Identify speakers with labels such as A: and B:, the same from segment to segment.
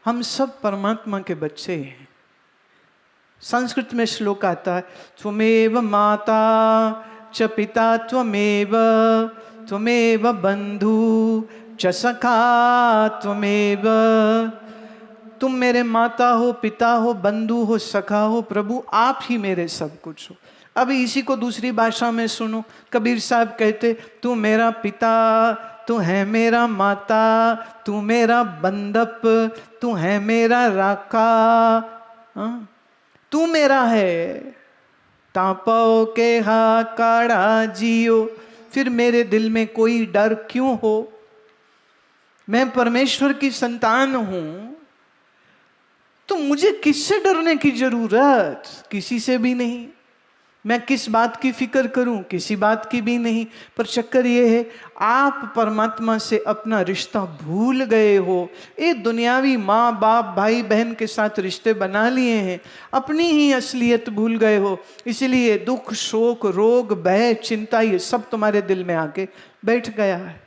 A: हम सब परमात्मा के बच्चे हैं। संस्कृत में श्लोक आता है, त्वमेव माता च पिता त्वमेव, त्वमेव बंधु च सखा त्वमेव। तुम मेरे माता हो, पिता हो, बंधु हो, सखा हो, प्रभु आप ही मेरे सब कुछ हो। अब इसी को दूसरी भाषा में सुनो, कबीर साहब कहते, तू मेरा पिता, तू है मेरा माता, तू मेरा बंधप, तू है मेरा राका, तू मेरा है तापो के हा काड़ा जियो। फिर मेरे दिल में कोई डर क्यों हो? मैं परमेश्वर की संतान हूं, तो मुझे किससे डरने की जरूरत? किसी से भी नहीं। मैं किस बात की फिक्र करूं? किसी बात की भी नहीं। पर चक्कर ये है, आप परमात्मा से अपना रिश्ता भूल गए हो। ये दुनियावी माँ बाप भाई बहन के साथ रिश्ते बना लिए हैं, अपनी ही असलियत भूल गए हो। इसलिए दुख शोक रोग भय चिंता ये सब तुम्हारे दिल में आके बैठ गया है।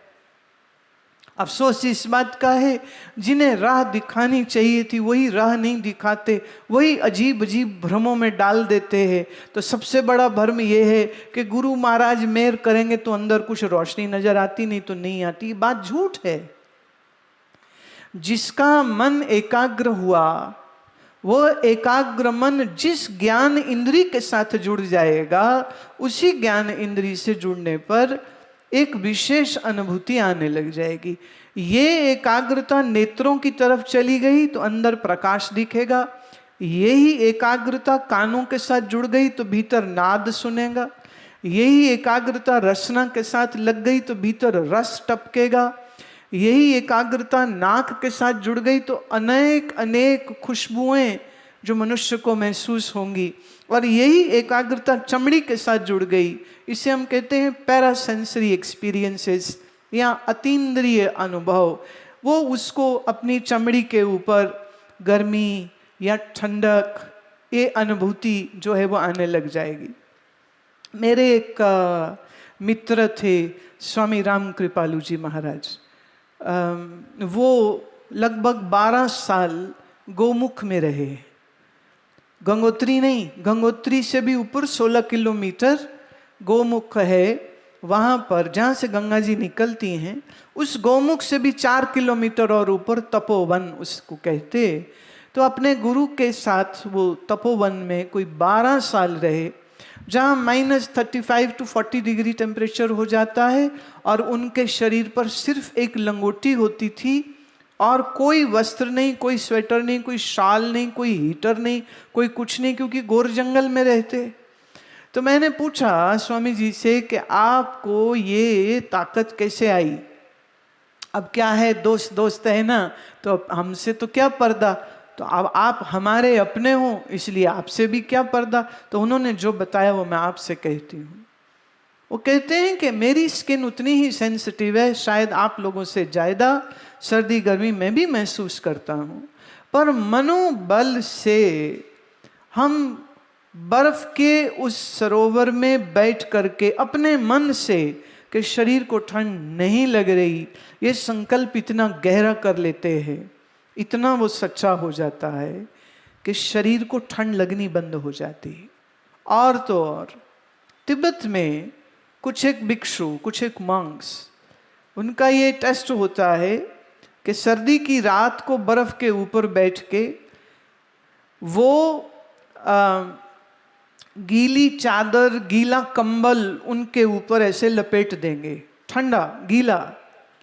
A: अफसोस इस बात का है, जिन्हें राह दिखानी चाहिए थी वही राह नहीं दिखाते, वही अजीब अजीब भ्रमों में डाल देते हैं। तो सबसे बड़ा भ्रम यह है कि गुरु महाराज मेहर करेंगे तो अंदर कुछ रोशनी नजर आती, नहीं तो नहीं आती। बात झूठ है। जिसका मन एकाग्र हुआ, वह एकाग्र मन जिस ज्ञान इंद्री के साथ जुड़ जाएगा, उसी ज्ञान इंद्री से जुड़ने पर एक विशेष अनुभूति आने लग जाएगी। ये एकाग्रता नेत्रों की तरफ चली गई तो अंदर प्रकाश दिखेगा। यही एकाग्रता कानों के साथ जुड़ गई तो भीतर नाद सुनेगा। यही एकाग्रता रसना के साथ लग गई तो भीतर रस टपकेगा। यही एकाग्रता नाक के साथ जुड़ गई तो अनेक अनेक खुशबुएं जो मनुष्य को महसूस होंगी। और यही एकाग्रता चमड़ी के साथ जुड़ गई, इसे हम कहते हैं पैरासेंसरी एक्सपीरियंसेस या अतीन्द्रिय अनुभव। वो उसको अपनी चमड़ी के ऊपर गर्मी या ठंडक, ये अनुभूति जो है वो आने लग जाएगी। मेरे एक मित्र थे स्वामी राम कृपालु जी महाराज। वो लगभग 12 साल गोमुख में रहे। गंगोत्री नहीं, गंगोत्री से भी ऊपर 16 किलोमीटर गोमुख है। वहाँ पर जहाँ से गंगा जी निकलती हैं, उस गोमुख से भी 4 किलोमीटर और ऊपर तपोवन उसको कहते। तो अपने गुरु के साथ वो तपोवन में कोई 12 साल रहे, जहाँ -35 to 40 डिग्री टेम्परेचर हो जाता है और उनके शरीर पर सिर्फ एक लंगोटी होती थी और कोई वस्त्र नहीं, कोई स्वेटर नहीं, कोई शाल नहीं, कोई हीटर नहीं, कोई कुछ नहीं, क्योंकि घोर जंगल में रहते। तो मैंने पूछा स्वामी जी से कि आपको ये ताकत कैसे आई? अब क्या है, दोस्त दोस्त है ना, तो हमसे तो क्या पर्दा, तो अब आप हमारे अपने हो, इसलिए आपसे भी क्या पर्दा। तो उन्होंने जो बताया वो मैं आपसे कहती हूँ। वो कहते हैं कि मेरी स्किन उतनी ही सेंसिटिव है, शायद आप लोगों से ज़्यादा सर्दी गर्मी में भी महसूस करता हूँ, पर मनोबल से हम बर्फ के उस सरोवर में बैठ करके अपने मन से कि शरीर को ठंड नहीं लग रही, ये संकल्प इतना गहरा कर लेते हैं, इतना वो सच्चा हो जाता है कि शरीर को ठंड लगनी बंद हो जाती है। और तो और तिब्बत में कुछ एक भिक्षु, कुछ एक मंक्स, उनका ये टेस्ट होता है कि सर्दी की रात को बर्फ के ऊपर बैठ के वो गीली चादर गीला कंबल उनके ऊपर ऐसे लपेट देंगे, ठंडा गीला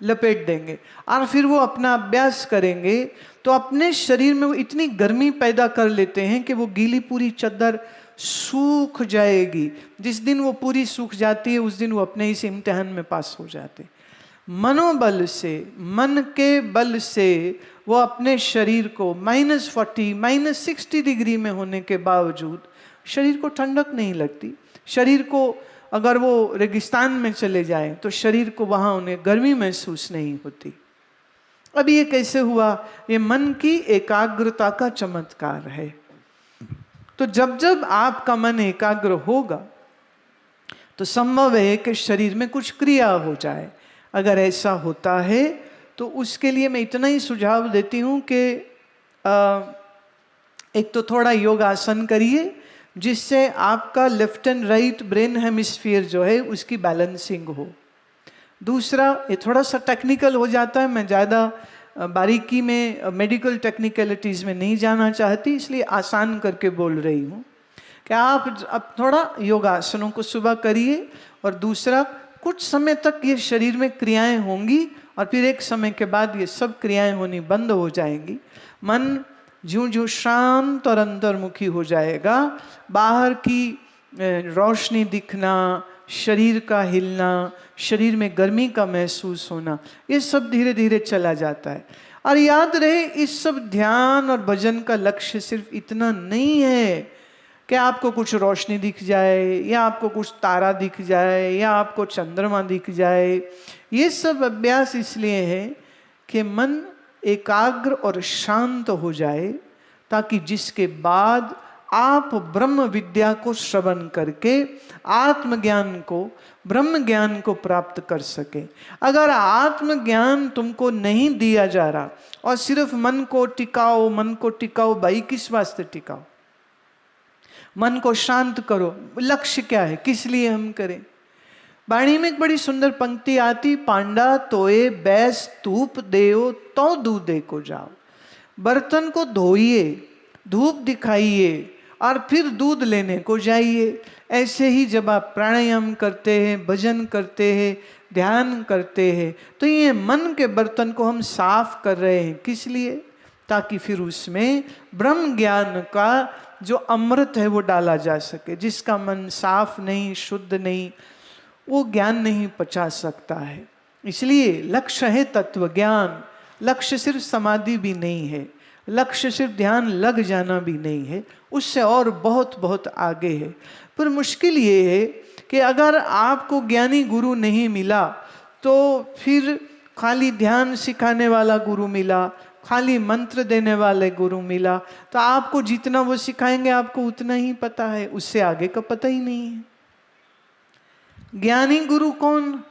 A: लपेट देंगे, और फिर वो अपना अभ्यास करेंगे तो अपने शरीर में वो इतनी गर्मी पैदा कर लेते हैं कि वो गीली पूरी चादर सूख जाएगी। जिस दिन वो पूरी सूख जाती है उस दिन वो अपने इस इम्तिहान में पास हो जाते। मनोबल से, मन के बल से वो अपने शरीर को -40 -60 डिग्री में होने के बावजूद शरीर को ठंडक नहीं लगती। शरीर को अगर वो रेगिस्तान में चले जाए तो शरीर को वहाँ उन्हें गर्मी महसूस नहीं होती। अब ये कैसे हुआ? ये मन की एकाग्रता का चमत्कार है। तो जब जब आपका मन एकाग्र होगा तो संभव है कि शरीर में कुछ क्रिया हो जाए। अगर ऐसा होता है तो उसके लिए मैं इतना ही सुझाव देती हूँ कि एक तो थोड़ा योगासन करिए जिससे आपका left and right brain hemisphere जो है उसकी बैलेंसिंग हो। दूसरा, ये थोड़ा सा टेक्निकल हो जाता है, मैं ज़्यादा बारीकी में मेडिकल टेक्निकलिटीज़ में नहीं जाना चाहती, इसलिए आसान करके बोल रही हूँ कि आप अब थोड़ा योगासनों को सुबह करिए, और दूसरा कुछ समय तक ये शरीर में क्रियाएं होंगी और फिर एक समय के बाद ये सब क्रियाएं होनी बंद हो जाएंगी। मन ज्यों ज्यों शांत और अंतर्मुखी हो जाएगा, बाहर की रोशनी दिखना, शरीर का हिलना, शरीर में गर्मी का महसूस होना, ये सब धीरे धीरे चला जाता है। और याद रहे, इस सब ध्यान और भजन का लक्ष्य सिर्फ इतना नहीं है कि आपको कुछ रोशनी दिख जाए, या आपको कुछ तारा दिख जाए, या आपको चंद्रमा दिख जाए। ये सब अभ्यास इसलिए है कि मन एकाग्र और शांत हो जाए, ताकि जिसके बाद आप ब्रह्म विद्या को श्रवण करके आत्मज्ञान को, ब्रह्म ज्ञान को प्राप्त कर सके। अगर आत्मज्ञान तुमको नहीं दिया जा रहा और सिर्फ मन को टिकाओ, मन को टिकाओ, भाई किस वास्ते टिकाओ? मन को शांत करो, लक्ष्य क्या है, किस लिए हम करें? वाणी में एक बड़ी सुंदर पंक्ति आती, पांडा तोए बैस धूप देओ तो दूधे को जाओ। बर्तन को धोइए, धूप दिखाइए और फिर दूध लेने को जाइए। ऐसे ही जब आप प्राणायाम करते हैं, भजन करते हैं, ध्यान करते हैं, तो ये मन के बर्तन को हम साफ कर रहे हैं। किस लिए? ताकि फिर उसमें ब्रह्म ज्ञान का जो अमृत है वो डाला जा सके। जिसका मन साफ नहीं, शुद्ध नहीं, वो ज्ञान नहीं पचा सकता है। इसलिए लक्ष्य है तत्व ज्ञान। लक्ष्य सिर्फ समाधि भी नहीं है, लक्ष्य सिर्फ ध्यान लग जाना भी नहीं है, उससे और बहुत बहुत आगे है। पर मुश्किल ये है कि अगर आपको ज्ञानी गुरु नहीं मिला तो फिर खाली ध्यान सिखाने वाला गुरु मिला, खाली मंत्र देने वाले गुरु मिला, तो आपको जितना वो सिखाएंगे आपको उतना ही पता है, उससे आगे का पता ही नहीं है। ज्ञानी गुरु कौन?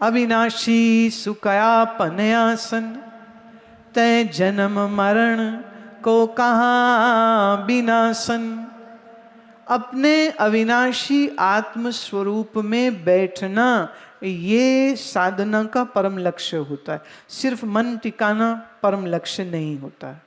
A: अविनाशी सुकयापनयासन, तय जन्म मरण को कहाँ विनाशन। अपने अविनाशी आत्म स्वरूप में बैठना, ये साधना का परम लक्ष्य होता है। सिर्फ मन टिकाना परम लक्ष्य नहीं होता है।